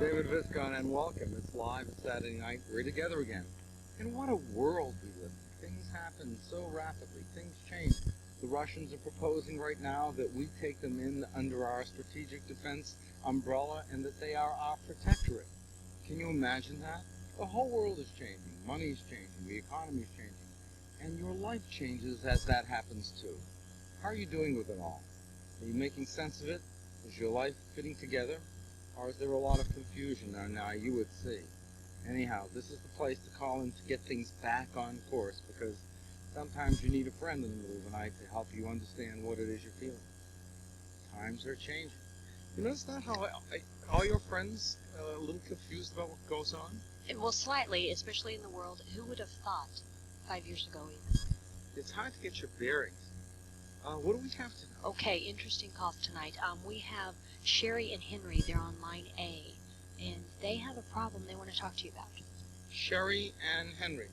David Viscott, and welcome. It's live, it's Saturday night, we're together again. And what a world we live in. Things happen so rapidly, things change. The Russians are proposing right now that we take them in under our strategic defense umbrella and that they are our protectorate. Can you imagine that? The whole world is changing, money is changing, the economy is changing, and your life changes as that happens too. How are you doing with it all? Are you making sense of it? Is your life fitting together? Or is there a lot of confusion now you would see? Anyhow, this is the place to call in to get things back on course, because sometimes you need a friend in the middle of the night to help you understand what it is you're feeling. Times are changing. You notice that how all your friends are a little confused about what goes on? Well, slightly, especially in the world. Who would have thought 5 years ago even? It's hard to get your bearings. What do we have to know? Okay, interesting call tonight. We have Sherry and Henry. They're on line A, and they have a problem they want to talk to you about. Sherry and Henry.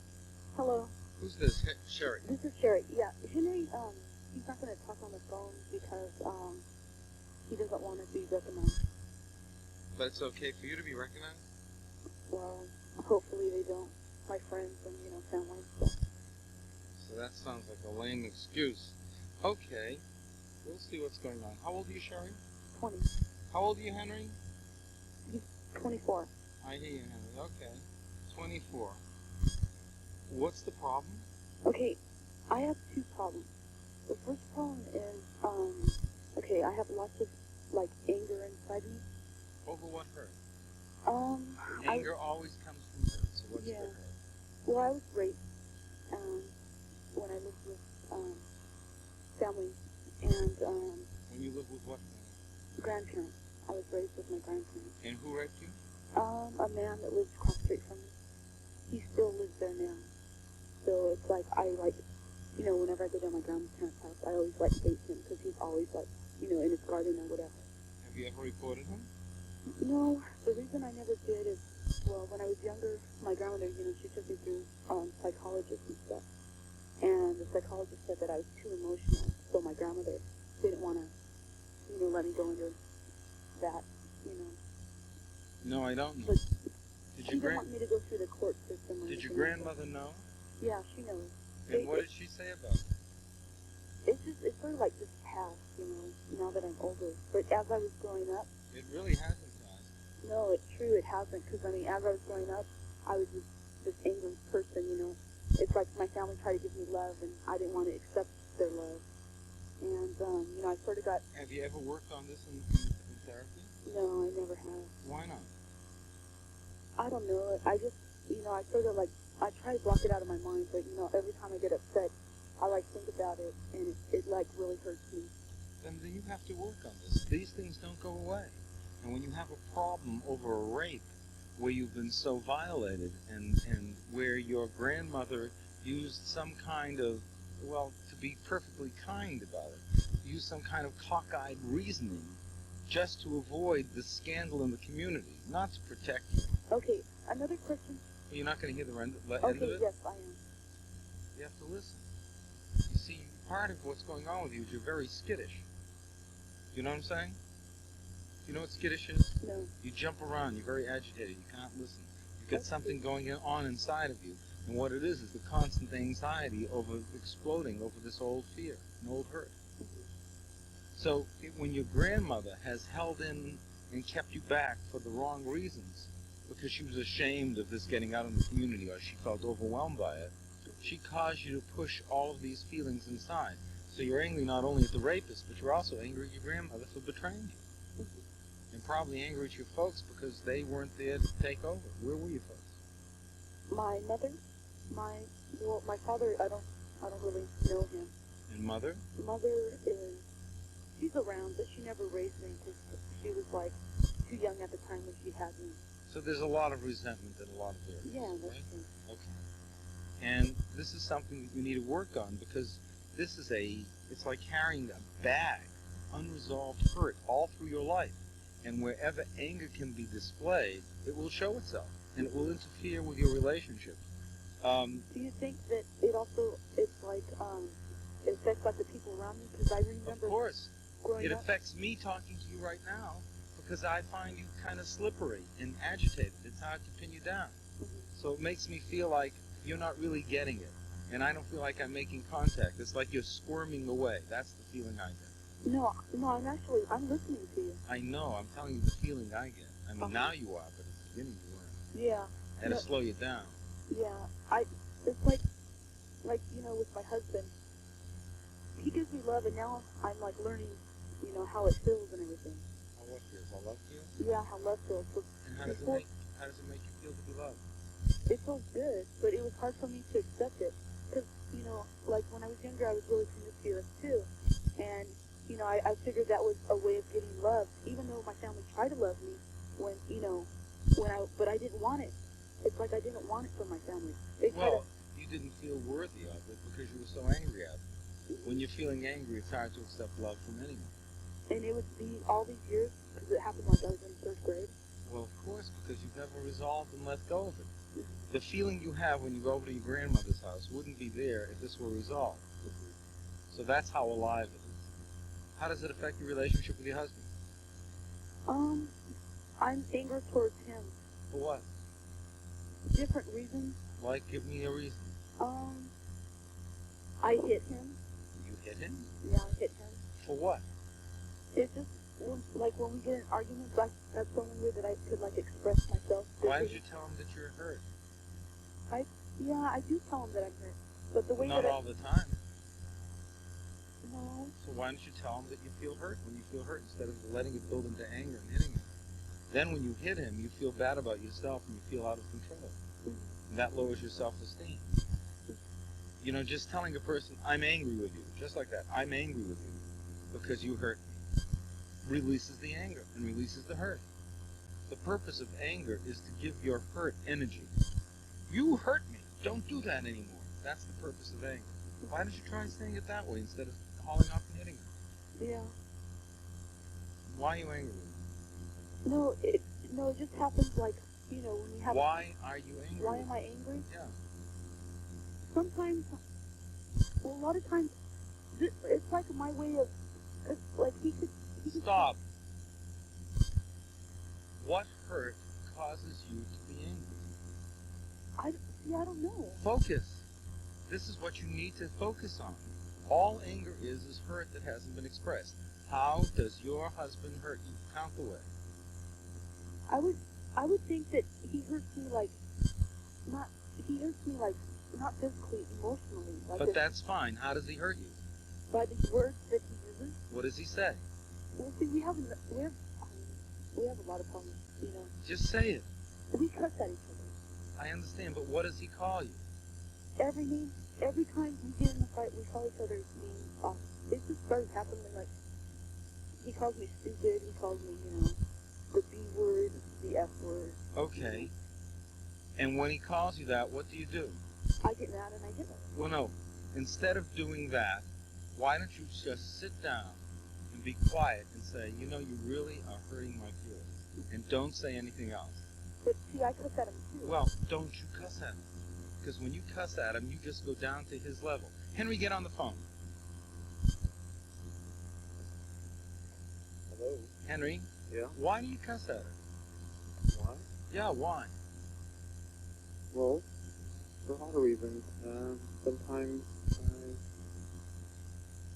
Hello. Who's this? Sherry. This is Sherry. Yeah, Henry, he's not going to talk on the phone because, he doesn't want to be recognized. But it's okay for you to be recognized? Well, hopefully they don't. My friends and, family. So that sounds like a lame excuse. Okay, we'll see what's going on. How old are you, Sherry? 20. How old are you, Henry? He's 24. I hear you, Henry. Okay, 24. What's the problem? Okay, I have two problems. The first problem is, okay, I have lots of, anger inside me. Over what hurt? Anger always comes from hurt, so what's the hurt? Well, I was raped, when I lived with, family, and, When you live with what family? grandparents. I was raised with my grandparents. And who raped you? A man that lives across the street from me. He still lives there now. So it's like, whenever I go to my grandparents' house, I always, hate him, because he's always, in his garden or whatever. Have you ever reported him? No, the reason I never did is, well, when I was younger, my grandmother, she took me through, psychologists and stuff. And the psychologist said that I was too emotional, so my grandmother didn't want to, let me go into that, No, I don't know. But Did she didn't want me to go through the court system. Did your grandmother know? Yeah, she knows. And what did she say about it? It's sort of like this past, now that I'm older. But as I was growing up, It really hasn't passed. no, it's true, it hasn't. Because, as I was growing up, I was this angry person, It's like my family tried to give me love, and I didn't want to accept their love. And, I sort of got... Have you ever worked on this in therapy? No, I never have. Why not? I don't know. I just, I sort of I try to block it out of my mind, but, every time I get upset, I think about it, and it really hurts me. Then you have to work on this. These things don't go away. And when you have a problem over a rape, where you've been so violated, and where your grandmother used some kind of, well, to be perfectly kind about it, used some kind of cockeyed reasoning just to avoid the scandal in the community, not to protect you. Okay, another question. You're not going to hear the end of Okay, it? yes, I am. You have to listen. You see, part of what's going on with you is you're very skittish. You know what I'm saying? You know what skittish is? No. You jump around, you're very agitated, you can't listen. You've got something going on inside of you, and what it is the constant anxiety over exploding over this old fear, an old hurt. So when your grandmother has held in and kept you back for the wrong reasons, because she was ashamed of this getting out in the community, or she felt overwhelmed by it, she caused you to push all of these feelings inside. So you're angry not only at the rapist, but you're also angry at your grandmother for betraying you. And probably angry at your folks because they weren't there to take over. Where were your folks? My mother, my father, I don't really know him. And mother? Mother she's around, but she never raised me because she was too young at the time when she had me. So there's a lot of resentment and a lot of fear. Yeah, that's right? true. Okay. And this is something that you need to work on, because this is it's like carrying a bag, unresolved hurt all through your life. And wherever anger can be displayed, it will show itself, and it will interfere with your relationship. Do you think that it also, it affects the people around me? Because I remember... Of course. Growing It up. affects me talking to you right now because I find you kind of slippery and agitated. It's hard to pin you down. So it makes me feel like you're not really getting it. And I don't feel like I'm making contact. It's like you're squirming away. That's the feeling I get. No, I'm listening to you. I know. I'm telling you the feeling I get. I mean, now you are, but at the beginning you weren't. Yeah. I had to slow you down. Yeah. It's like, you know, with my husband, he gives me love, and now I'm like learning, you know, how it feels and everything. How what feels? How love feels? Yeah, how love feels. So And how does it make you feel to be loved? it feels good, but it was hard for me to accept it. Because, you know, like when I was younger, I was really promiscuous too. And, you know, I figured that was a way of getting love, even though my family tried to love me when, you know, but I didn't want it. It's like I didn't want it from my family. Well, you didn't feel worthy of it because you were so angry at it. When you're feeling angry, it's hard to accept love from anyone. And it would be all these years, because it happened like I was in 3rd grade. Well, of course, because you've never resolved and let go of it. The feeling you have when you go over to your grandmother's house wouldn't be there if this were resolved. So that's how alive it is. How does it affect your relationship with your husband? I'm angry towards him. For what? Different reasons. Like, give me a reason. I hit him. You hit him? Yeah, I hit him. For what? It's just, like, when we get in arguments, like, that's the only way that I could, like, express myself. Why did you tell him that you're hurt? Yeah, I do tell him that I'm hurt. But the way Not all the time. No. So why don't you tell him that you feel hurt when you feel hurt instead of letting it build into anger and hitting him? Then when you hit him, you feel bad about yourself and you feel out of control. And that lowers your self-esteem. You know, just telling a person, I'm angry with you, just like that, I'm angry with you because you hurt me, releases the anger and releases the hurt. The purpose of anger is to give your hurt energy. You hurt me. Don't do that anymore. That's the purpose of anger. Why don't you try saying it that way instead of hauling off and hitting him? Yeah. Why are you angry with him? No, it just happens like, you know, when you have... Why are you angry? Why am I angry? Yeah. Sometimes, well, a lot of times, it's like my way of, it's like he could... Stop. What hurt causes you to be angry? I don't know. Focus. This is what you need to focus on. All anger is hurt that hasn't been expressed. How does your husband hurt you? Count the way. I would think that he hurts me like, not physically, emotionally. Like But that's fine. How does he hurt you? By the words that he uses. What does he say? Well, see, we have a lot of problems, you know. Just say it. We cuss at each other. I understand, but what does he call you? Every time we get in a fight, we call each other's names. It just started happening, like, he calls me stupid, he calls me, you know, the B word, the F word. Okay. And when he calls you that, what do you do? I get mad and I hit him. Well, no. Instead of doing that, why don't you just sit down and be quiet and say, you know, you really are hurting my feelings. And don't say anything else. But see, I cuss at him too. Well, don't you cuss at him. Because when you cuss at him, you just go down to his level. Henry, get on the phone. Hello? Henry? Yeah? Why do you cuss at her? Why? Yeah, why? Well, for a lot of reasons. Sometimes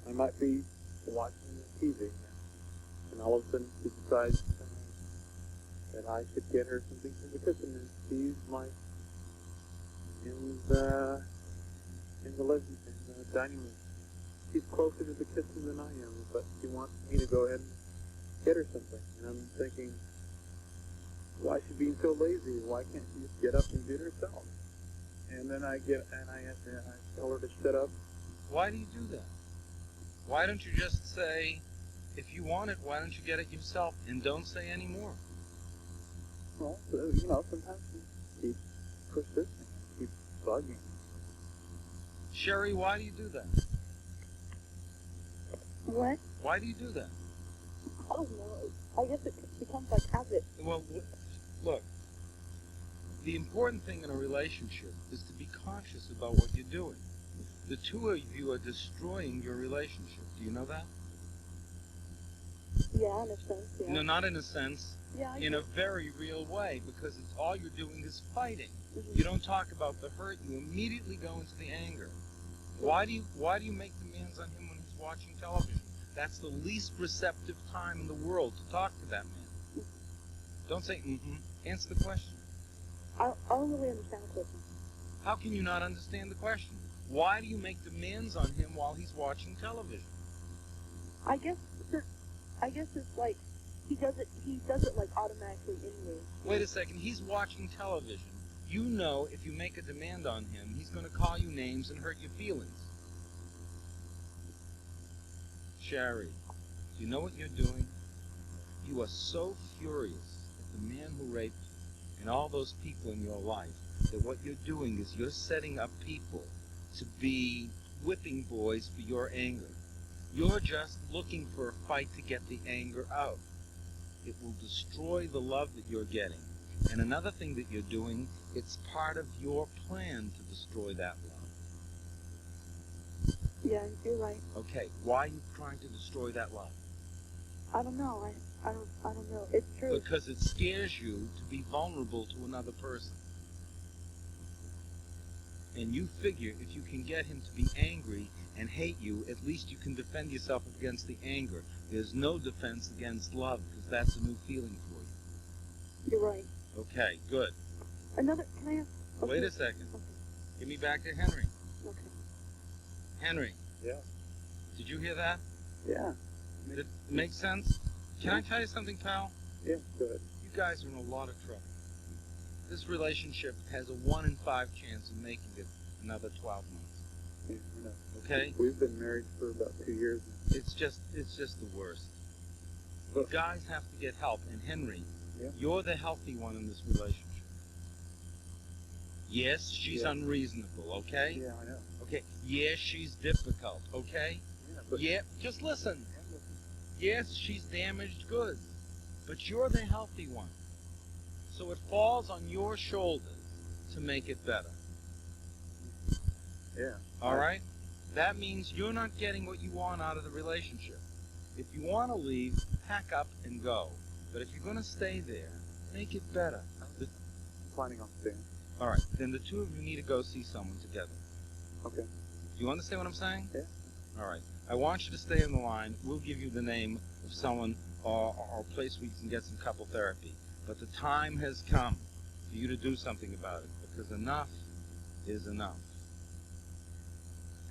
I might be watching TV, and all of a sudden she decides that I should get her something from the kitchen, and she's like in the dining room. She's closer to the kitchen than I am, but she wants me to go ahead and get her something. And I'm thinking, why is she being so lazy? Why can't she just get up and do it herself? And then I tell her to shut up. Why do you do that? Why don't you just say, if you want it, why don't you get it yourself, and don't say any more? Well, you know, sometimes she keeps persisting, keeps bugging. Sherry, why do you do that? What? Why do you do that? I don't know. I guess it becomes like habit. Well, look, the important thing in a relationship is to be conscious about what you're doing. The two of you are destroying your relationship. Do you know that? Yeah, in a sense, yeah. No, not in a sense. Yeah, I In a do. very real way, because it's all you're doing is fighting. Mhm. You don't talk about the hurt. You immediately go into the anger. Why do you make demands on him when he's watching television? That's the least receptive time in the world to talk to that man. Don't say mm-hmm. Answer the question. I don't really understand the question. How can you not understand the question? Why do you make demands on him while he's watching television? I guess it's like he does it like automatically anyway. Wait a second. He's watching television. You know if you make a demand on him, he's going to call you names and hurt your feelings. Sherry, do you know what you're doing? You are so furious at the man who raped you and all those people in your life that what you're doing is you're setting up people to be whipping boys for your anger. You're just looking for a fight to get the anger out. It will destroy the love that you're getting. And another thing that you're doing, it's part of your plan to destroy that love. Yeah, you're right. Okay, why are you trying to destroy that love? I don't know. I don't know. It's true. Because it scares you to be vulnerable to another person. And you figure if you can get him to be angry and hate you, at least you can defend yourself against the anger. There's no defense against love, because that's a new feeling for you. You're right. Okay, good. Can I have... Okay. Wait a second. Okay. Give me back to Henry. Okay. Henry. Yeah. Did you hear that? Yeah. Did it make sense? Can I tell you something, pal? Yeah, good. You guys are in a lot of trouble. This relationship has a 1 in 5 chance of making it another 12 months. Yeah, I know. Okay? We've been married for about 2 years now. It's just the worst. You guys have to get help. And Henry, Yeah. you're the healthy one in this relationship. Yes, she's Yeah. unreasonable, okay? Yeah, I know. Okay. Yes, she's difficult, okay? Yeah, but Yeah, just listen. Yes, she's damaged goods, but you're the healthy one. So it falls on your shoulders to make it better. yeah. All right? That means you're not getting what you want out of the relationship. If you want to leave, pack up and go. But if you're going to stay there, make it better. I'm planning on staying. All right, then the two of you need to go see someone together. Okay. Do you understand what I'm saying? Yeah. All right. I want you to stay on the line. We'll give you the name of someone or a place where you can get some couple therapy. But the time has come for you to do something about it, because enough is enough.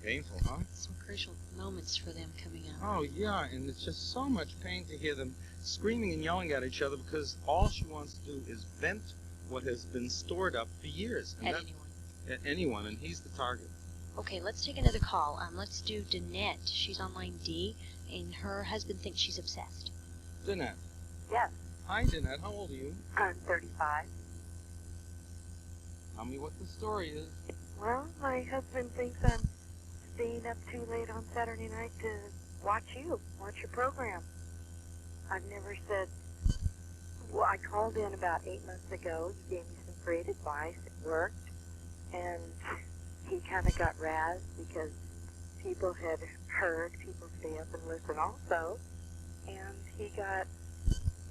Painful, huh? Some crucial moments for them coming up. Oh, yeah, and it's just so much pain to hear them screaming and yelling at each other, because all she wants to do is vent what has been stored up for years. And At that- anyone. At anyone, and he's the target. Okay, let's take another call. Let's do Danette. She's on line D, and her husband thinks she's obsessed. Danette. Yes, Hi, Danette. How old are you? I'm 35. Tell me what the story is. Well, my husband thinks I'm staying up too late on Saturday night to watch your program. I've never said... Well, I called in about 8 months ago. He gave me some great advice. It worked. And he kind of got razzed because people had heard people stay up and listen also. And he got...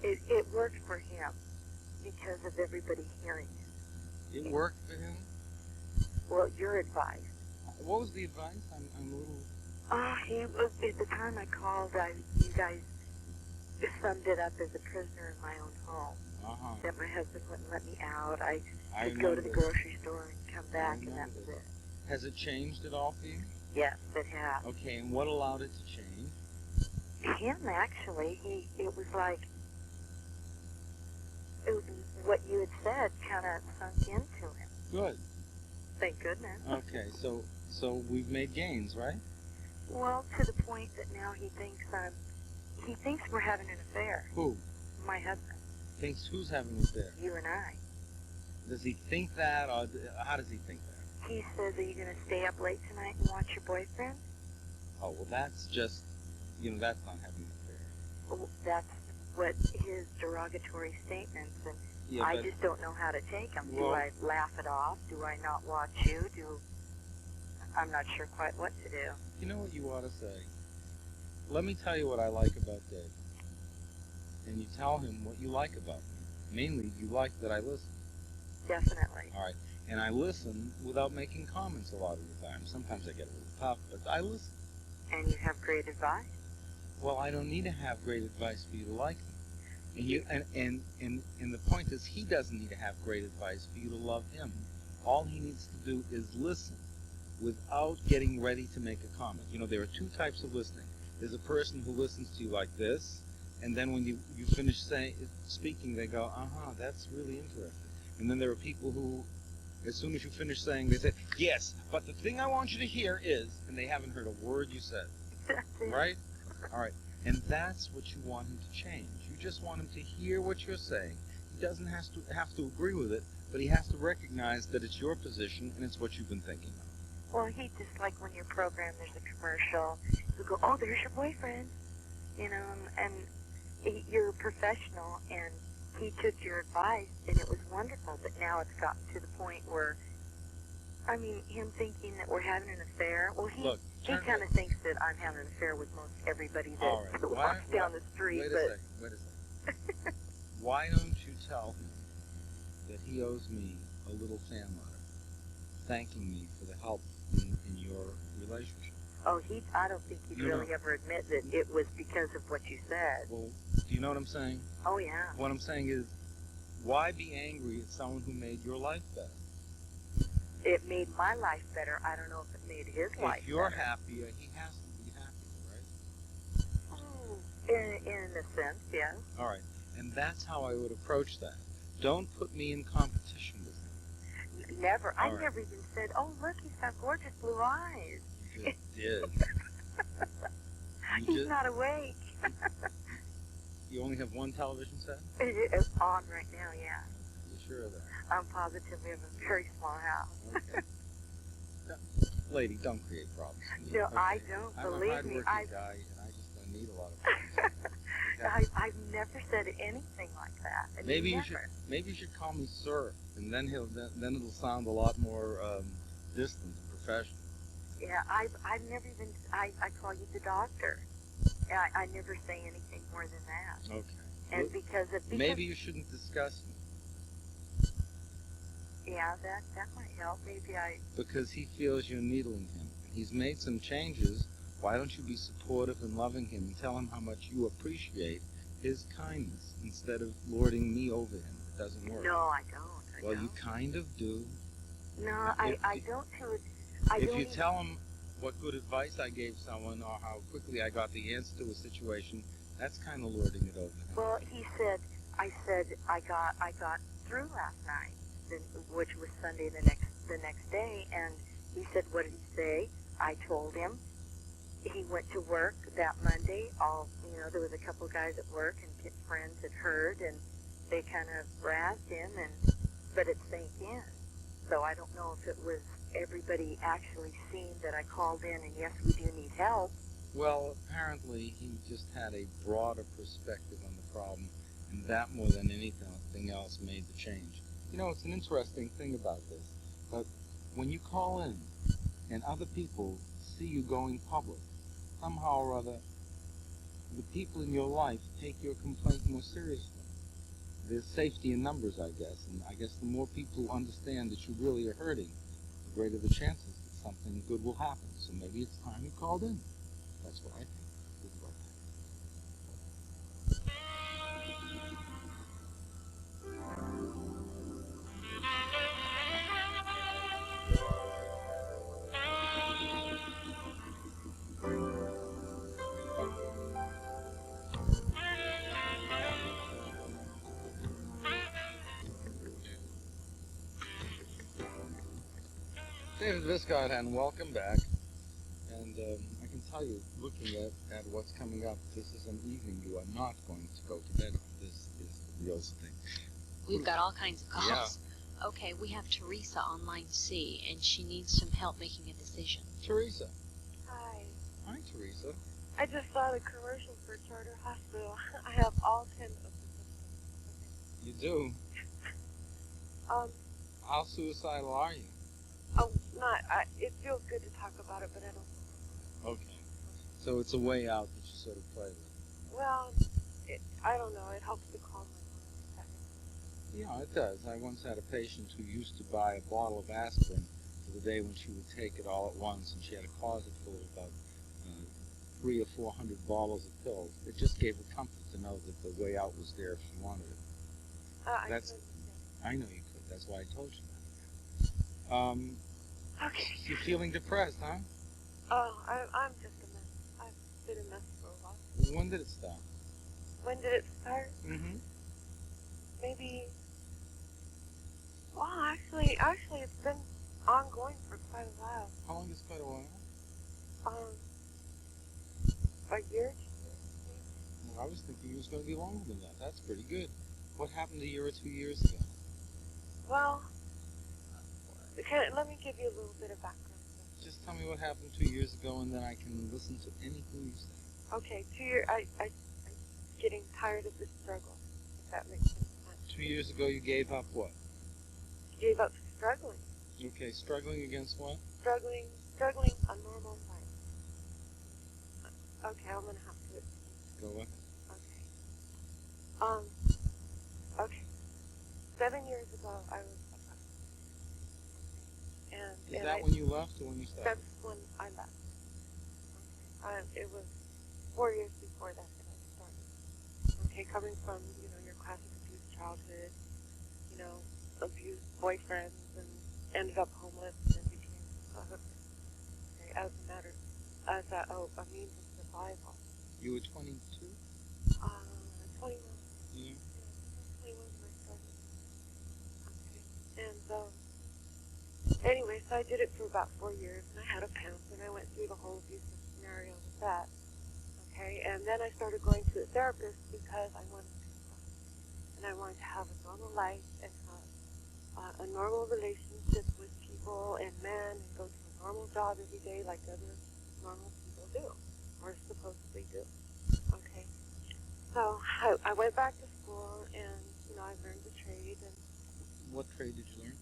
It worked for him because of everybody hearing it. It worked for him? Well, your advice. What was the advice? I'm a little... He was, at the time I called, you guys summed it up as a prisoner in my own home. Uh-huh. That my husband wouldn't let me out. I I could go to the remember. grocery store and come back, and that was it. Has it changed at all for you? Yes, it has. Okay, and what allowed it to change? Him, actually, it was like, it was what you had said kind of sunk into him. Good. Thank goodness. Okay, so we've made gains, right? Well, to the point that now he thinks we're having an affair. Who? My husband, Thinks who's having an affair? you and I. Does he think that, or how does he think that? He says, are you going to stay up late tonight and watch your boyfriend? Oh, well, that's just, that's not having an affair. Well, that's what his derogatory statements, and Yeah, I but just don't know how to take them. Do Well- I laugh it off? Do I not watch you? I'm not sure quite what to do. you know what you ought to say? Let me tell you what I like about Dave. and you tell him what you like about me. Mainly, you like that I listen. Definitely. All right. And I listen without making comments a lot of the time. Sometimes I get a little tough, but I listen. And you have great advice. Well, I don't need to have great advice for you to like me. And the point is, he doesn't need to have great advice for you to love him. All he needs to do is listen without getting ready to make a comment. You know, there are two types of listening. There's a person who listens to you like this, and then when you finish speaking, they go, that's really interesting. And then there are people who, as soon as you finish saying, they say, yes, but the thing I want you to hear is, and they haven't heard a word you said. Right? All right. And that's what you want him to change. You just want him to hear what you're saying. He doesn't have to agree with it, but he has to recognize that it's your position and it's what you've been thinking of. Well, he just, like when your program, there's a commercial, you go, oh, there's your boyfriend, you know, and you're a professional, and he took your advice, and it was wonderful, but now it's gotten to the point where, I mean, him thinking that we're having an affair, well, he kind of thinks that I'm having an affair with most everybody that walks down the street. Wait a second. Why don't you tell him that he owes me a little fan letter, thanking me for the help in your relationship? Oh, I don't think he'd really ever admit that it was because of what you said. Well, do you know what I'm saying? Oh, yeah. What I'm saying is, why be angry at someone who made your life better? It made my life better. I don't know if it made his life better. If you're happier, he has to be happier, right? In a sense, yes. All right. And that's how I would approach that. Don't put me in competition with him. Never. I never even said, oh, look, he's got gorgeous blue eyes. You did. He's not awake. You only have one television set? It's on right now, yeah. You sure of that? I'm positive we have a very small house. Okay. Lady, don't create problems for me. No, okay? I don't. Believe me. I'm a hard-working guy, and I just don't need a lot of problems. I've never said anything like that. I mean, maybe you should call me sir, and then it'll sound a lot more distant and professional. Yeah, I've never even I call you the doctor. I never say anything more than that. Okay. And because maybe you shouldn't discuss me. Yeah, that might help. Maybe because he feels you're needling him. He's made some changes. Why don't you be supportive and loving him and tell him how much you appreciate his kindness instead of lording me over him? It doesn't work. No, I don't. Well, you kind of do. No, I don't do it. If you tell him what good advice I gave someone or how quickly I got the answer to a situation, that's kind of lording it over him. Well, I said I got through last night, which was Sunday the next day, and he said, what did he say? I told him. He went to work that Monday. There was a couple guys at work, and his friends had heard, and they kind of razzed him, but it sank in. So I don't know if it was everybody actually seen that I called in, and yes, we do need help. Well, apparently he just had a broader perspective on the problem, and that more than anything else made the change. You know, it's an interesting thing about this, but when you call in and other people see you going public, somehow or other, the people in your life take your complaint more seriously. There's safety in numbers, I guess, and I guess the more people understand that you really are hurting, the greater the chances that something good will happen. So maybe it's time you called in. That's what I think. David Viscott, and welcome back. And I can tell you, looking at what's coming up, this is an evening you are not going to go to bed on. This is the real thing. We've got all kinds of calls. Yeah. Okay, we have Teresa on line C, and she needs some help making a decision. Teresa. Hi. Hi, Teresa. I just saw the commercial for Charter Hospital. I have all 10 of the symptoms. You do? How suicidal are you? Oh, it feels good to talk about it, but I don't. Okay. So it's a way out that you sort of play with. Well, I don't know, it helps to calm my mind. Yeah, it does. I once had a patient who used to buy a bottle of aspirin for the day when she would take it all at once, and she had a closet full of about 300 or 400 bottles of pills. It just gave her comfort to know that the way out was there if she wanted it. I know you could. That's why I told you that. Okay. You're feeling depressed, huh? Oh, I'm just a mess. I've been a mess for a while. When did it start? When did it start? Mm-hmm. Maybe. Well, actually, it's been ongoing for quite a while. How long is quite a while? A year. Well, I was thinking it was going to be longer than that. That's pretty good. What happened a year or 2 years ago? Well, let me give you a little bit of background. Just tell me what happened 2 years ago, and then I can listen to anything you say. Okay, 2 years. I'm getting tired of this struggle. If that makes sense. 2 years ago, you gave up what? Gave up struggling. Okay, struggling against what? Struggling a normal life. Okay, I'm gonna have to. Go ahead. Okay. Okay. 7 years ago, I was Is that when you left or when you started? That's when I left. Okay. It was 4 years before that I started. Okay, coming from, your classic abused childhood, abused boyfriends, and ended up homeless and became a hooker. Okay, as a means of survival. You were 22? 21. Yeah. 21 when I started. Okay. And, anyway, so I did it for about 4 years, and I had a pimp, and I went through the whole abusive scenario with that. Okay, and then I started going to a therapist because I wanted to grow. And I wanted to have a normal life and have a normal relationship with people and men and go to a normal job every day like other normal people do, or supposedly do. Okay, so I went back to school and, I learned the trade. And What trade did you learn?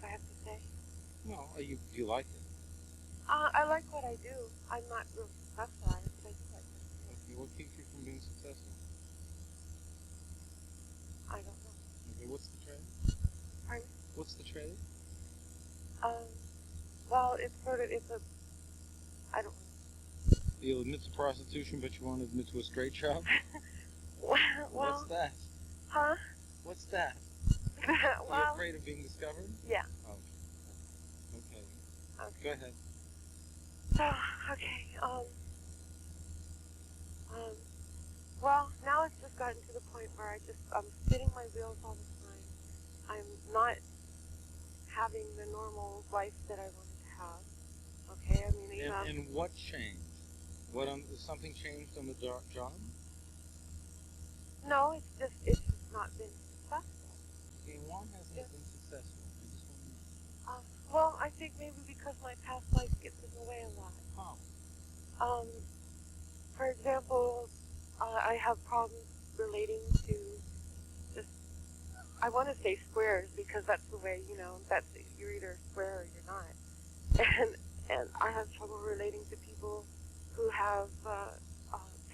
I have to say, No, do you like it? I like what I do. I'm not real successful at it, but I do like what I do. Okay, what keeps you from being successful? I don't know. Okay, what's the trade? Pardon? What's the trade? Well, it's I don't You'll admit to prostitution, but you won't admit to a straight job? Well, What's that? huh? What's that? Well, You're afraid of being discovered? yeah. Okay. Okay. Go ahead. So, okay, well, now it's just gotten to the point where I'm spinning my wheels all the time. I'm not having the normal life that I wanted to have. Okay, I mean, And what changed? Something changed on the job? No, it's just not been successful. Okay, why hasn't it been successful? I just want to know. Well, I think maybe because my past life gets in the way a lot. How? For example, I have problems relating to just, I want to say squares because that's the way, you're either a square or you're not. And I have trouble relating to people who have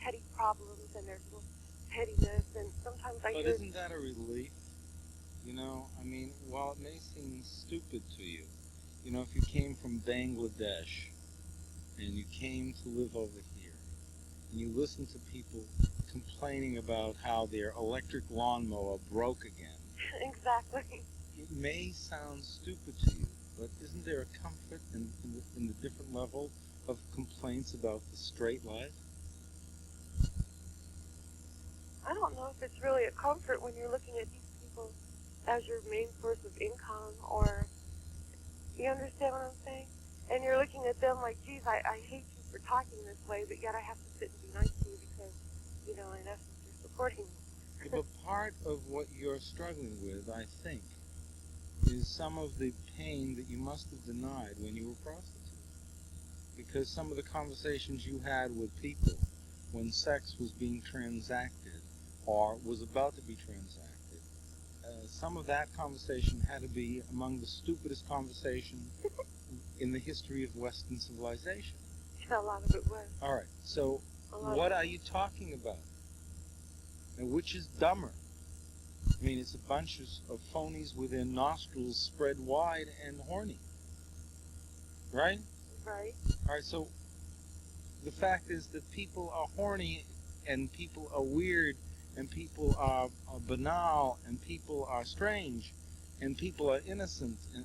petty problems and there's little pettiness, and sometimes I But hear... isn't that a relief? I mean, while it may seem stupid to you, if you came from Bangladesh and you came to live over here and you listen to people complaining about how their electric lawnmower broke again, Exactly. it may sound stupid to you, but isn't there a comfort in the different level of complaints about the straight life? I don't know if it's really a comfort when you're looking at these people as your main source of income, or, you understand what I'm saying? And you're looking at them like, geez, I hate you for talking this way, but yet I have to sit and be nice to you because, in essence, you're supporting me. Yeah, but part of what you're struggling with, I think, is some of the pain that you must have denied when you were prostitute. Because some of the conversations you had with people when sex was being transacted or was about to be transacted, some of that conversation had to be among the stupidest conversations in the history of Western civilization. Yeah, a lot of it was. All right, so what are you talking about? And which is dumber? I mean, it's a bunch of phonies with their nostrils spread wide and horny. Right? Right. All right, so the fact is that people are horny and people are weird and people are banal and people are strange and people are innocent. And,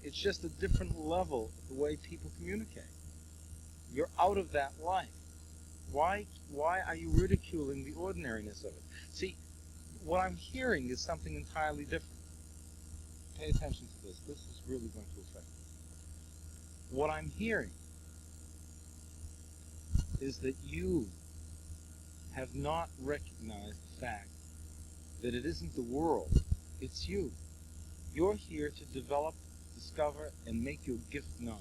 it's just a different level of the way people communicate. You're out of that life. Why are you ridiculing the ordinariness of it? See, what I'm hearing is something entirely different. Pay attention to this. This is really going to affect you. What I'm hearing is that you have not recognized the fact that it isn't the world, it's you. You're here to develop, discover, and make your gift known.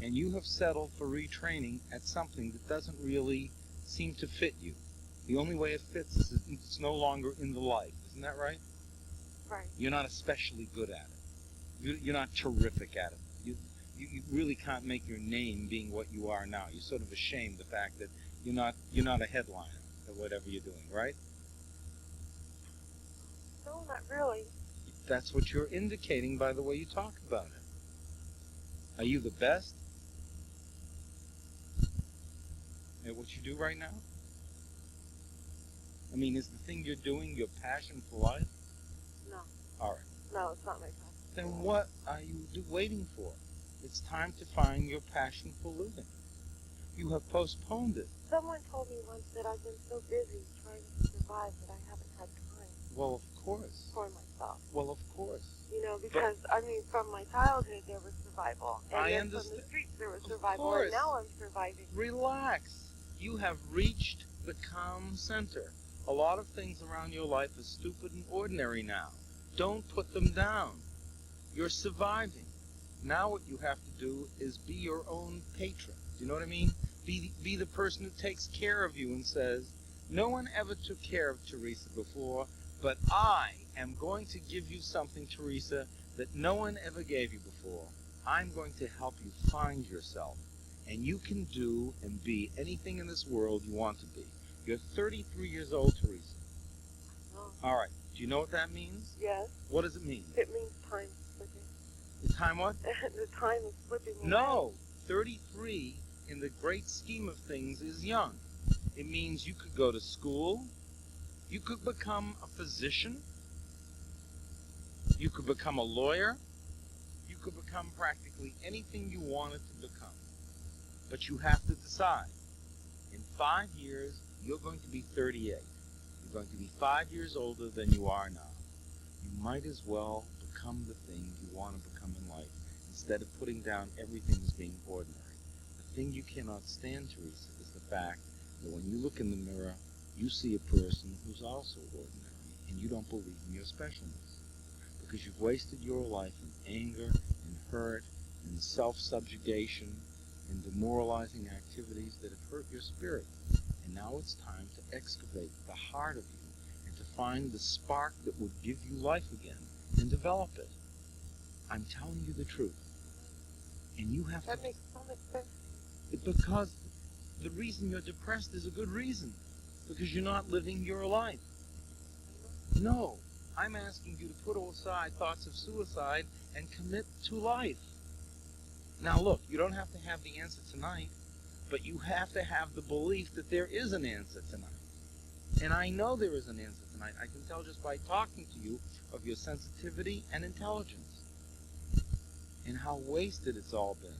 And you have settled for retraining at something that doesn't really seem to fit you. The only way it fits is that it's no longer in the life. Isn't that right? Right. You're not especially good at it. You're not terrific at it. You really can't make your name being what you are now. You're sort of ashamed of the fact that you're not a headliner at whatever you're doing, right? No, not really. That's what you're indicating by the way you talk about it. Are you the best at what you do right now? I mean, is the thing you're doing your passion for life? No. All right. No, it's not my passion. Then what are you waiting for? It's time to find your passion for living. You have postponed it. Someone told me once that I've been so busy trying to survive that I haven't had time Well, of course. for myself. Well, of course. Because, from my childhood there was survival. And I then understand. from the streets there was Of survival. course. And now I'm surviving. Relax. You have reached the calm center. A lot of things around your life are stupid and ordinary now. Don't put them down. You're surviving. Now what you have to do is be your own patron. Do you know what I mean? Be the person who takes care of you and says, no one ever took care of Teresa before, but I am going to give you something, Teresa, that no one ever gave you before. I'm going to help you find yourself. And you can do and be anything in this world you want to be. You're 33 years old, Teresa. Oh. All right. Do you know what that means? Yes. What does it mean? It means time slipping. The time what? The time is slipping away. No. 33 in the great scheme of things is young. It means you could go to school. You could become a physician. You could become a lawyer. You could become practically anything you wanted to become. But you have to decide. In 5 years, you're going to be 38. You're going to be 5 years older than you are now. You might as well become the thing you want to become in life instead of putting down everything as being ordinary. The thing you cannot stand, Teresa, is the fact that when you look in the mirror, you see a person who's also ordinary, and you don't believe in your specialness. Because you've wasted your life in anger and hurt and self-subjugation and demoralizing activities that have hurt your spirit. And now it's time to excavate the heart of you and to find the spark that would give you life again and develop it. I'm telling you the truth. And you have That to... makes so much sense. Because the reason you're depressed is a good reason. Because you're not living your life. No. I'm asking you to put aside thoughts of suicide and commit to life. Now look, you don't have to have the answer tonight, but you have to have the belief that there is an answer tonight. And I know there is an answer tonight. I can tell just by talking to you of your sensitivity and intelligence and how wasted it's all been.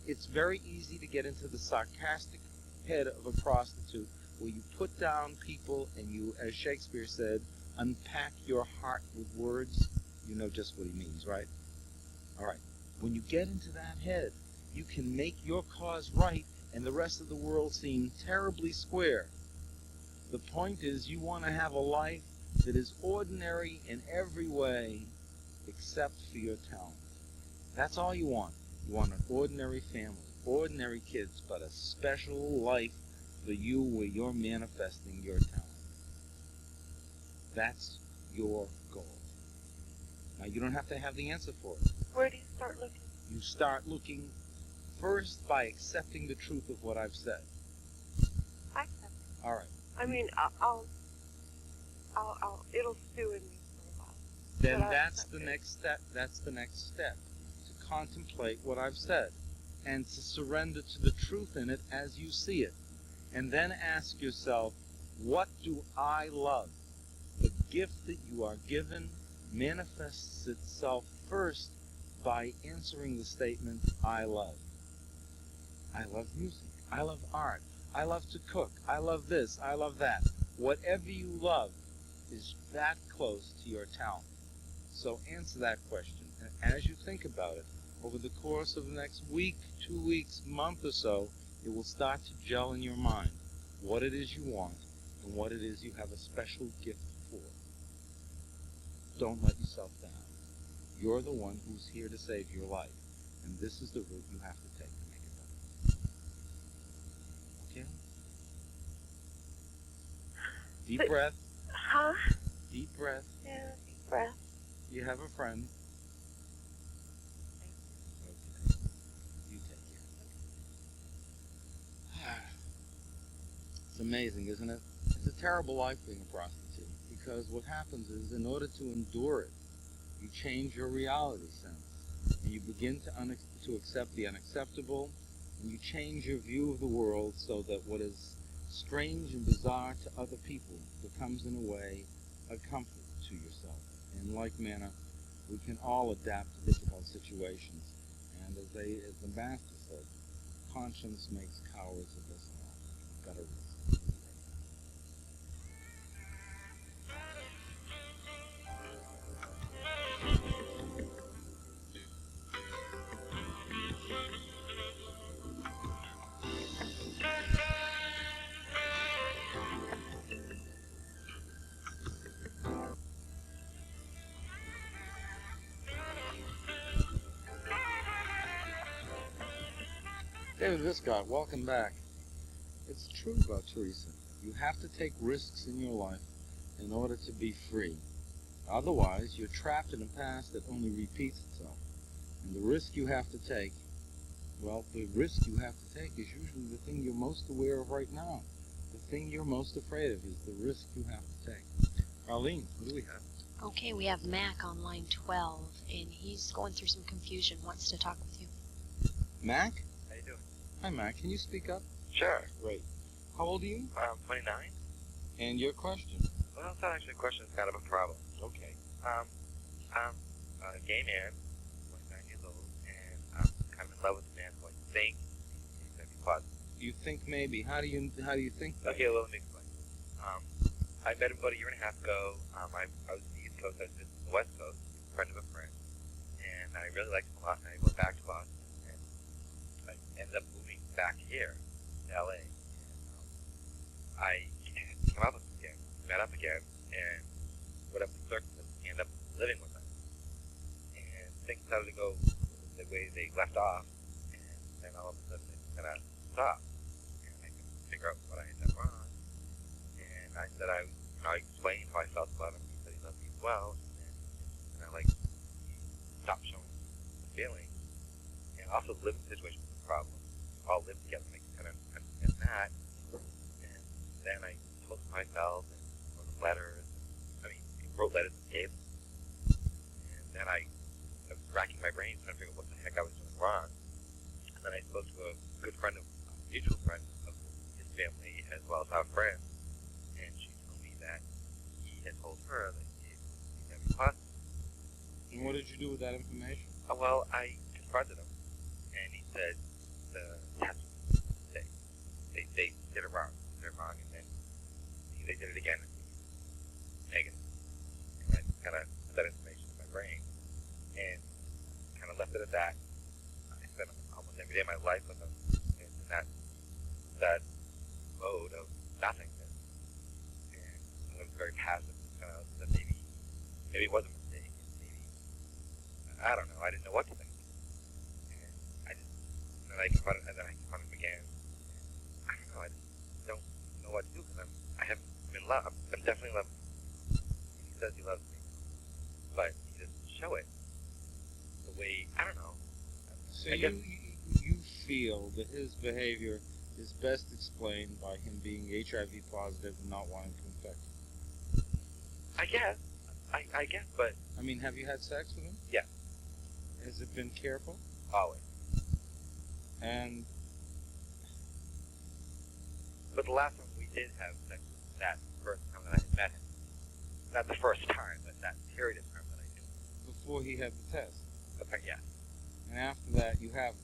It's very easy to get into the sarcastic head of a prostitute where you put down people and you, as Shakespeare said, unpack your heart with words. You know just what he means, right? All right. When you get into that head, you can make your cause right and the rest of the world seem terribly square. The point is you want to have a life that is ordinary in every way except for your talent. That's all you want. You want an ordinary family, ordinary kids, but a special life for you where you're manifesting your talent. That's your goal. Now, you don't have to have the answer for it. Where do you start looking? You start looking first by accepting the truth of what I've said. I accept. All right. I mean, it'll stew in me for a while. Then But that's the next step. That's the next step. To contemplate what I've said and to surrender to the truth in it as you see it. And then ask yourself, what do I love? The gift that you are given manifests itself first by answering the statement, I love. I love music. I love art. I love to cook. I love this. I love that. Whatever you love is that close to your talent. So answer that question. And as you think about it, over the course of the next week, 2 weeks, month or so, it will start to gel in your mind what it is you want and what it is you have a special gift for. Don't let yourself down. You're the one who's here to save your life, and this is the route you have to take to make it better. Okay? Deep breath. Huh? Deep breath. Yeah, deep breath. You have a friend. Okay. You take care. It's amazing, isn't it? It's a terrible life being a prostitute, because what happens is, in order to endure it, you change your reality sense, and you begin to accept the unacceptable, and you change your view of the world so that what is strange and bizarre to other people becomes, in a way, a comfort to yourself. In like manner, we can all adapt to difficult situations, and as the Master said, conscience makes cowards of us all. We've got to risk. David Viscott, welcome back. It's true about Teresa. You have to take risks in your life in order to be free. Otherwise, you're trapped in a past that only repeats itself. And the risk you have to take, well, the risk you have to take is usually the thing you're most aware of right now. The thing you're most afraid of is the risk you have to take. Arlene, what do we have? Okay, we have Mac on line 12, and he's going through some confusion, wants to talk with you. Mac? How you doing? Hi, Mac. Can you speak up? Sure. Great. How old are you? I'm 29. And your question? Well, it's not actually a question. It's kind of a problem. Okay. I'm a gay man, 29 years old, and I'm kind of in love with a man who I think he's going to be positive. You think maybe. How do you think that? Okay, well, let me explain. I met him about a year and a half ago. I was in the East Coast. I was visiting the West Coast, a friend of a friend, and I really liked him a lot. And I went back to Boston, and I ended up moving back here to LA. And I came up with him again, met up again, and whatever the circumstances, he ended up living with us. And things started to go the way they left off, and then all of a sudden it kind of stopped. And I couldn't figure out what I had done wrong. And I said I explained how I felt about him. He said he loved me as well, and I he stopped showing the feeling. And also the living situation was a problem. We all lived together, and I kind of understand that. And then I told him how I felt, and wrote letters. Wrote letters and gave them. And then I was racking my brains trying to figure out what the heck I was doing wrong. And then I spoke to a good friend a mutual friend of his family as well as our friend. And she told me that he had told her that he's going to be positive. And what did you do with that information? Well, I confronted him, and he said the test was a mistake. They did it wrong. They did it wrong, and then they did it again. Negative. And I kind of put that information in my brain and kind of left it at that. I spent almost every day of my life with him in that mode of nothingness. And I was very passive, kind of that maybe it was a mistake. Maybe, I don't know, I didn't know what to think. And then I confronted him again. I don't know, I just don't know what to do because I haven't been loved. I'm definitely loved. He says he loves me, but he doesn't show it the way, I don't know. So you feel that his behavior is best explained by him being HIV positive and not wanting to infect you. I guess. I guess, but I mean, have you had sex with him? Yeah. Has it been careful? always. And But the last time we did have sex was that first time that I had met him. Not the first time, but that period of time that I knew him. before he had the test. Okay, yeah. And after that, you haven't.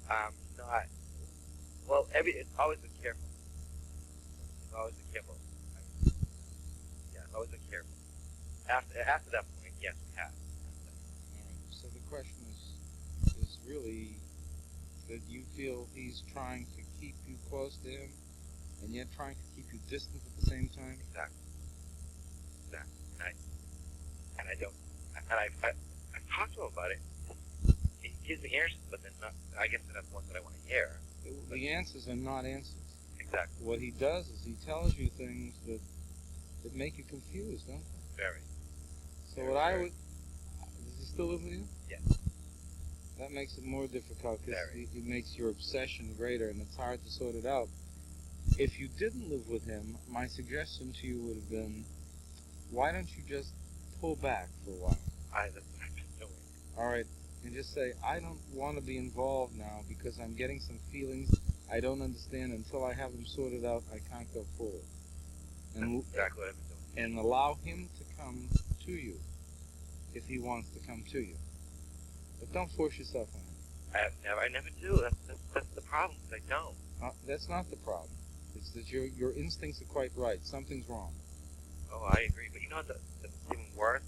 Not. Well, it's always been careful. It's always been careful. Yeah, it's always been careful. After that point, yes, we have. Alright, so the question is really that you feel he's trying to keep you close to him, and yet trying to keep you distant at the same time? Exactly. And I don't. And I've talked to him about it. He gives me answers, but then not. I guess they're not the ones that I want to hear. The answers are not answers. Exactly. What he does is he tells you things that make you confused, don't they? Very. So Very, what I very. would... Does he still live with you? Yes. That makes it more difficult because Very. it makes your obsession greater and it's hard to sort it out. If you didn't live with him, my suggestion to you would have been, why don't you just pull back for a while? That's what I've been doing. Alright, and just say, I don't want to be involved now because I'm getting some feelings I don't understand. Until I have them sorted out, I can't go forward. And, That's exactly what I've been doing. and allow him to come to you if he wants to come to you. But don't force yourself on him. I never do. That's the problem. I don't. That's not the problem. It's that your instincts are quite right. Something's wrong. Oh, I agree. But you know that's even worse?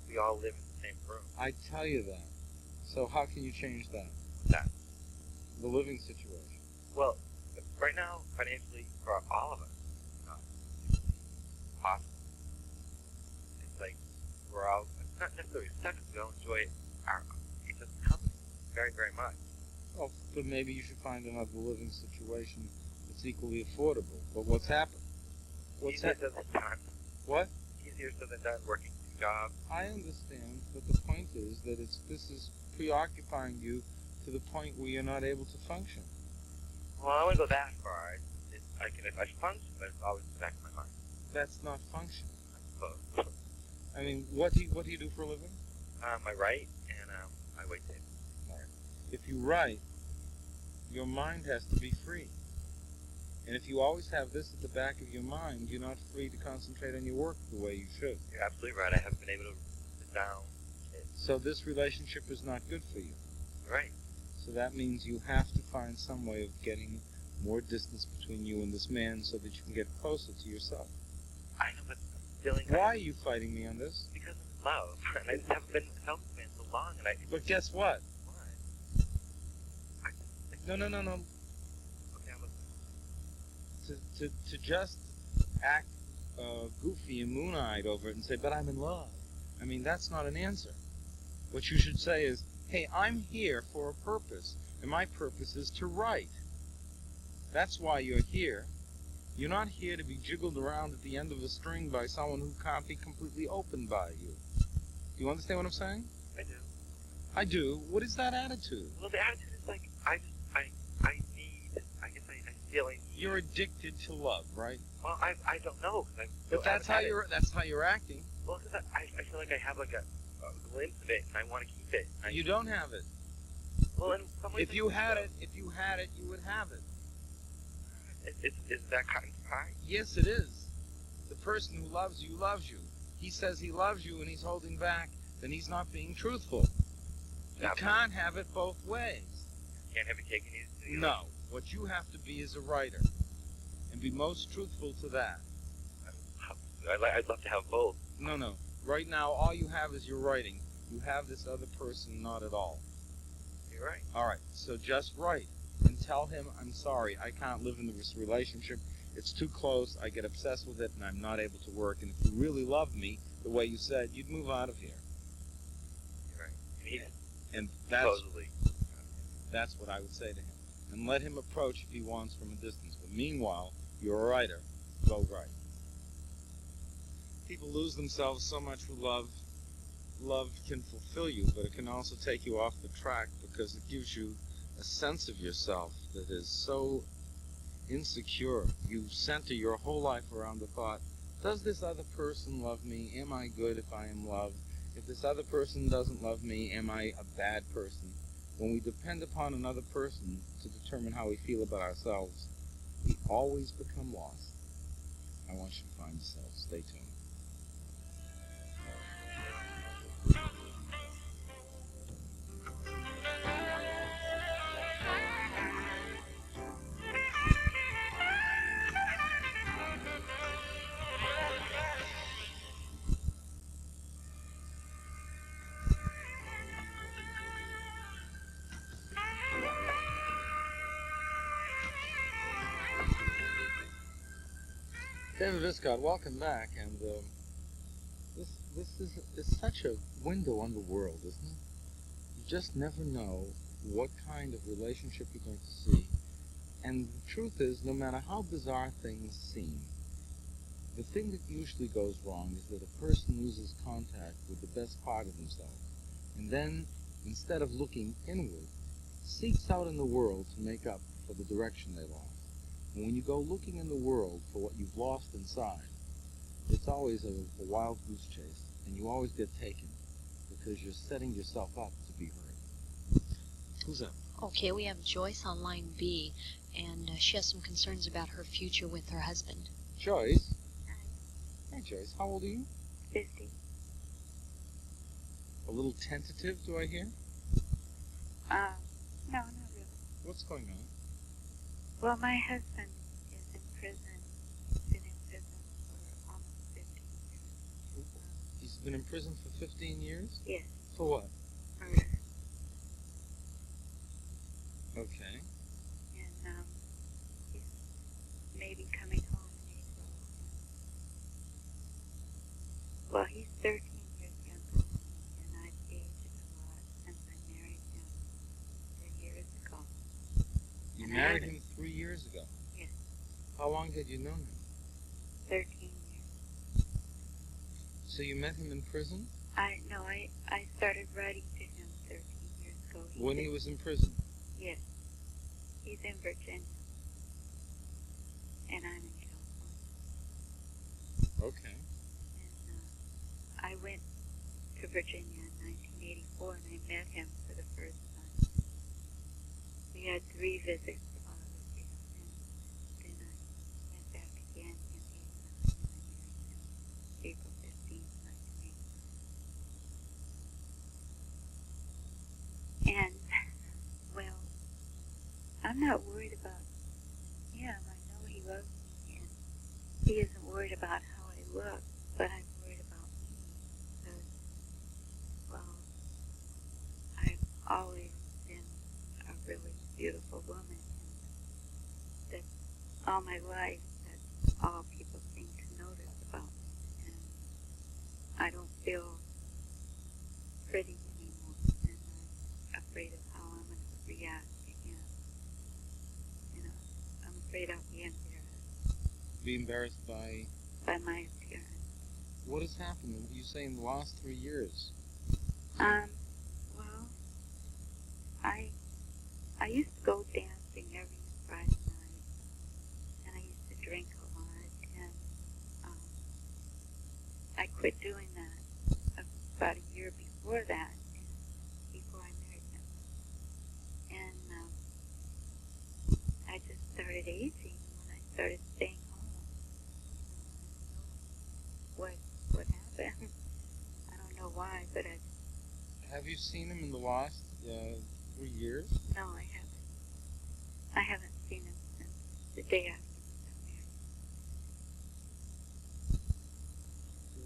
We all live in the same room. I tell you that. So how can you change that? That. The living situation. Well, right now, financially, for all of us, it's possible. It's like we're all, it's not necessarily sex, we all enjoy each other's company very, very much. Well, but maybe you should find another living situation that's equally affordable. But what's happened? Easier said than done. What? Easier said than done, working 2 jobs. I understand, but the point is that this is preoccupying you to the point where you're not able to function. Well, I wouldn't go that far. If I function, but it's always in the back of my mind, That's not function. I suppose. I mean, what do you do for a living? I write, and I wait tables. If you write, your mind has to be free. And if you always have this at the back of your mind, you're not free to concentrate on your work the way you should. You're absolutely right. I haven't been able to sit down. So this relationship is not good for you. Right. So that means you have to find some way of getting more distance between you and this man so that you can get closer to yourself. I know, but I'm feeling. Why are you fighting me on this? Because I'm in love, and I just haven't been in this man so long, and I. But guess what? Why? No. Okay, I'm listening. To just act goofy and moon-eyed over it and say, but I'm in love. I mean, that's not an answer. What you should say is, hey, I'm here for a purpose, and my purpose is to write. That's why you're here. You're not here to be jiggled around at the end of a string by someone who can't be completely opened by you. Do you understand what I'm saying? I do. I do. What is that attitude? Well, the attitude is like I feel I need. You're addicted to love, right? Well, I don't know because But that's how you're acting. Well, because I feel like I have like a glimpse of it, and I want to keep it. You don't have it. Well, in some ways, If you had it, you would have it. Is that cut and dry? Yes, it is. The person who loves you loves you. He says he loves you and he's holding back, then he's not being truthful. You Yeah. can't have it both ways. Can't have it taken easy. No. What you have to be is a writer. And be most truthful to that. I'd love to have both. No. Right now, all you have is your writing. You have this other person not at all. You're right. Alright, so just write. And tell him, I'm sorry, I can't live in this relationship. It's too close, I get obsessed with it, and I'm not able to work. And if you really loved me, the way you said, you'd move out of here. You're right. And Supposedly. that's what I would say to him. And let him approach if he wants from a distance. But meanwhile, you're a writer. Go write. People lose themselves so much with love. Love can fulfill you, but it can also take you off the track because it gives you a sense of yourself that is so insecure. You center your whole life around the thought, does this other person love me? Am I good if I am loved? If this other person doesn't love me, am I a bad person? When we depend upon another person to determine how we feel about ourselves, we always become lost. I want you to find yourself. Stay tuned. David Viscott, welcome back, and this is such a window on the world, isn't it? You just never know what kind of relationship you're going to see, and the truth is, no matter how bizarre things seem, the thing that usually goes wrong is that a person loses contact with the best part of themselves, and then, instead of looking inward, seeks out in the world to make up for the direction they lost. And when you go looking in the world for what you've lost inside, it's always a wild goose chase, and you always get taken because you're setting yourself up to be hurt. Who's that? Okay, we have Joyce on line B, and she has some concerns about her future with her husband. Joyce? Hi, Joyce. How old are you? 50. A little tentative, do I hear? No, not really. What's going on? Well, my husband is in prison. He's been in prison for almost 15 years. He's been in prison for 15 years? Yes, For what? murder. Okay. And he's maybe coming home in April. Well, he's 13 years younger than me, and I've aged a lot since I married him 3 years ago. You And I married haven't- him 3 years ago? Yes, How long had you known him? 13 years. So you met him in prison? I started writing to him 13 years ago. When he was in prison? Yes. He's in Virginia. And I'm in California. Okay. And I went to Virginia in 1984 and I met him for the first time. We had 3 visits while I was here. And then I went back again in 89 and I married him April 15th, 1989. And, well, I'm not worried about him. I know he loves me, and he isn't worried about how I look, but I'm worried about me, because, well, I've always been a really beautiful woman, and that's all my life, that's all people seem to notice about me, and I don't feel pretty anymore, and I'm afraid of how I'm going to react to him. You know, I'm afraid I'll be embarrassed Be embarrassed by by my appearance. what has happened? What do you say in the last 3 years? Well, I used to go dancing every Friday night, and I used to drink a lot, and I quit doing that about a year before that, before I married him. And I just started aging when I started staying home. I don't know what happened. I don't know why, but Have you seen him in the last 3 years? no, I haven't. I haven't seen him since the day after we got married.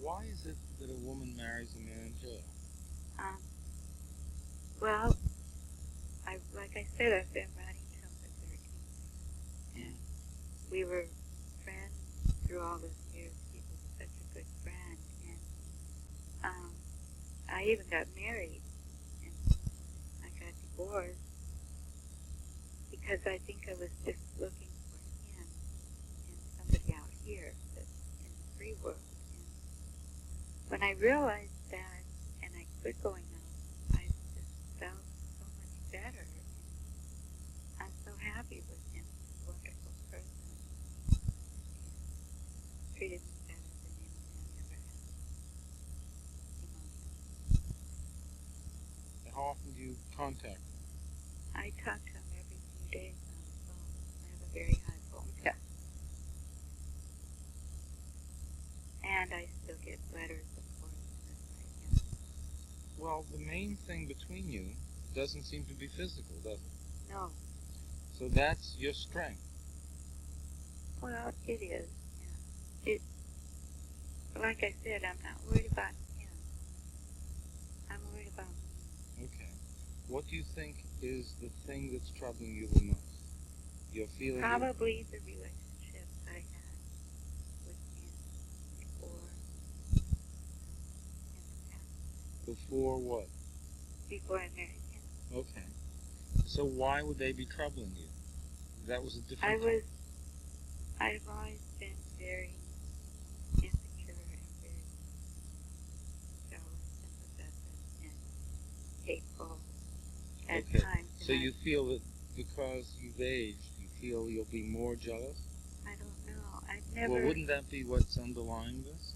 Why is it that a woman marries a man in jail? Well, like I said, I've been writing to him for 13 years, and we were friends through all those years. He was such a good friend, and I even got married, and I got divorced because I think I was just looking for him and somebody out here that's in the free world. And when I realized that, and I quit going out, I just felt so much better. And I'm so happy with him. He's a wonderful person. often do you contact him? I talk to him every few days on the phone. I have a very high phone test. And I still get letters, of course, that I can. Well, the main thing between you doesn't seem to be physical, does it? No. So that's your strength. Well, it is. Yeah. Like I said, I'm not worried about him. I'm worried about me. Okay. What do you think is the thing that's troubling you the most? Your feeling of Probably the relationship I had with him before in the past. before what? Before I married him. Okay. So why would they be troubling you? That was a different I've always been very insecure and very jealous and possessive and hateful at Okay. times. So you feel that because you've aged, you feel you'll be more jealous? I don't know. I've never. Well, wouldn't that be what's underlying this?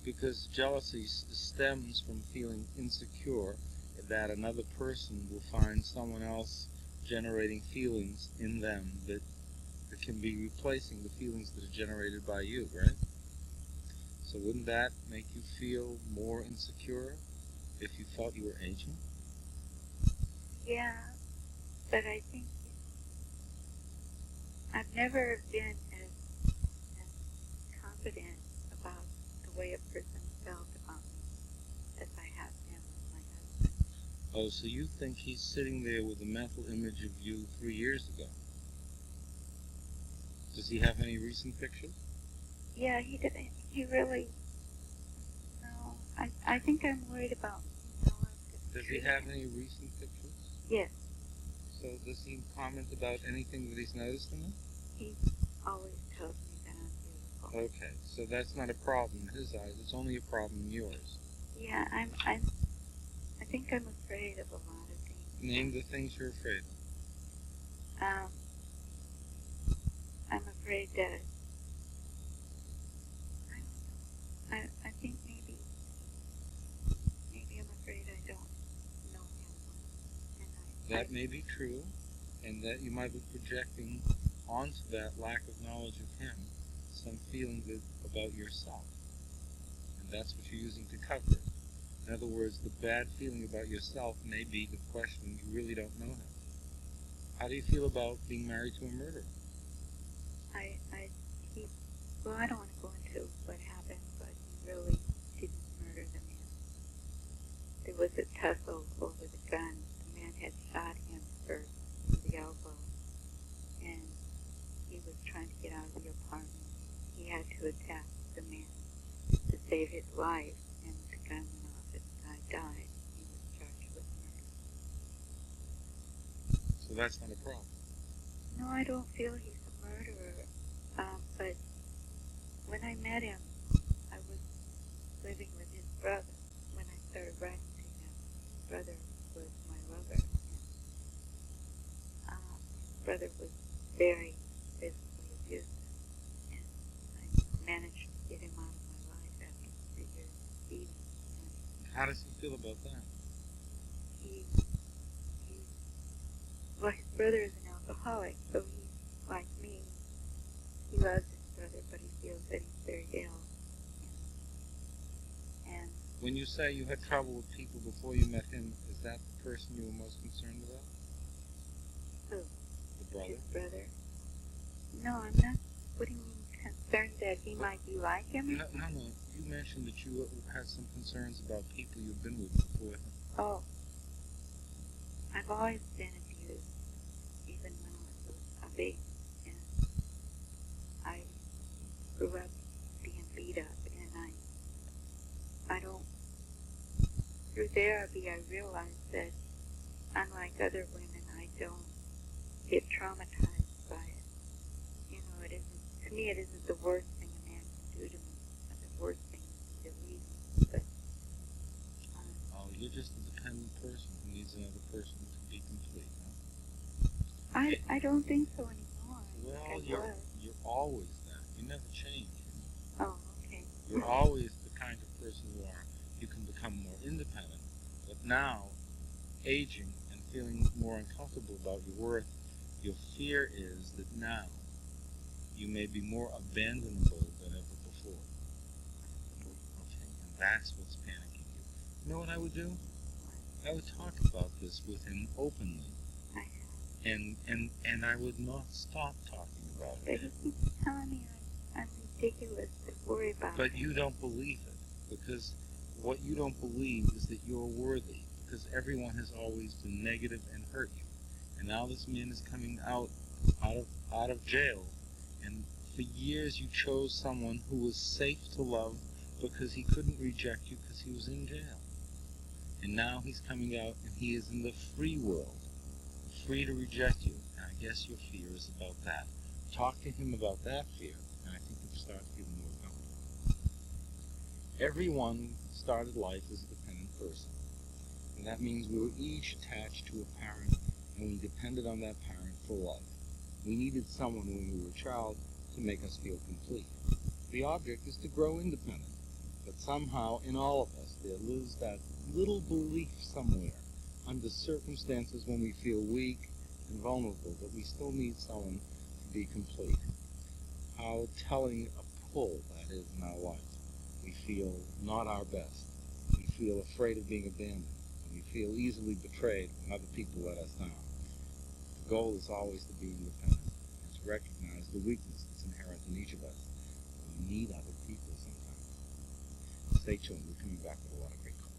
Because jealousy stems from feeling insecure that another person will find someone else generating feelings in them that can be replacing the feelings that are generated by you, right? So wouldn't that make you feel more insecure if you felt you were aging? Yeah, but I think I've never been as confident about the way a person felt about me as I have been with my husband. Oh, so you think he's sitting there with a mental image of you 3 years ago? Does he have any recent pictures? Yeah, he didn't. He really. No, I think I'm worried about how I'm going to Does he treat have him. any recent pictures? Yes, So does he comment about anything that he's noticed in them? he always tells me that I'm beautiful. Okay, so that's not a problem in his eyes. It's only a problem in yours. Yeah, I think I'm afraid of a lot of things. Name the things you're afraid of. I'm afraid that I think maybe I'm afraid I don't know him well, and That may be true, and that you might be projecting onto that lack of knowledge of him some feeling about yourself. And that's what you're using to cover it. In other words, the bad feeling about yourself may be the question you really don't know him. How do you feel about being married to a murderer? well, I don't want to go into what happened, but he really didn't murder the man. There was a tussle over the gun. The man had shot him first in the elbow, and he was trying to get out of the apartment. He had to attack the man to save his life, and the gun went off and the guy died. He was charged with murder. So that's not a problem. No, I don't feel he's a murderer, but when I met him, I was living with his brother. When I started writing to him, his brother was my lover. And, his brother was very physically abusive, and I managed to get him out of my life after 3 years of beating him. How does he feel about that? Well, his brother is an alcoholic, so he's like me. He loves his brother, but he feels that he's very ill. And When you say you had trouble with people before you met him, is that the person you were most concerned about? who? The brother? His brother? No, I'm not. What do you mean concerned that he might be like him? No. You mentioned that you had some concerns about people you've been with before him. Oh, I've always been abused, even when I was a baby. And I grew up being beat up, and I don't. Through therapy, I realized that unlike other women, I don't get traumatized by it. You know, it isn't. To me, it isn't the worst thing a man can do to me. The worst thing is to leave me. But Oh, you're just a dependent person who needs another person to be complete, huh? I don't think so anymore. Well, I you're always that. You never change. Oh, okay. You're always the kind of person you are. You can become more independent, but now aging and feeling more uncomfortable about your worth, your fear is that now you may be more abandonable than ever before. Okay, and that's what's panicking you. You know what I would do? I would talk about this with him openly. And I would not stop talking about But it. he keeps telling me I'm ridiculous to worry about But it. you don't believe it, because what you don't believe is that you're worthy, because everyone has always been negative and hurt you. And now this man is coming out of jail, and for years you chose someone who was safe to love because he couldn't reject you because he was in jail. And now he's coming out and he is in the free world, free to reject you. And I guess your fear is about that. Talk to him about that fear, and I think you'll start feeling more comfortable. Everyone started life as a dependent person. And that means we were each attached to a parent, and we depended on that parent for love. We needed someone when we were a child to make us feel complete. The object is to grow independent. But somehow, in all of us, there lives that little belief somewhere, under circumstances when we feel weak and vulnerable, that we still need someone to be complete. How telling a pull that is in our life. We feel not our best. We feel afraid of being abandoned. And we feel easily betrayed when other people let us down. The goal is always to be independent, and to recognize the weakness that's inherent in each of us. We need other people sometimes. Stay tuned. We're coming back with a lot of great calls.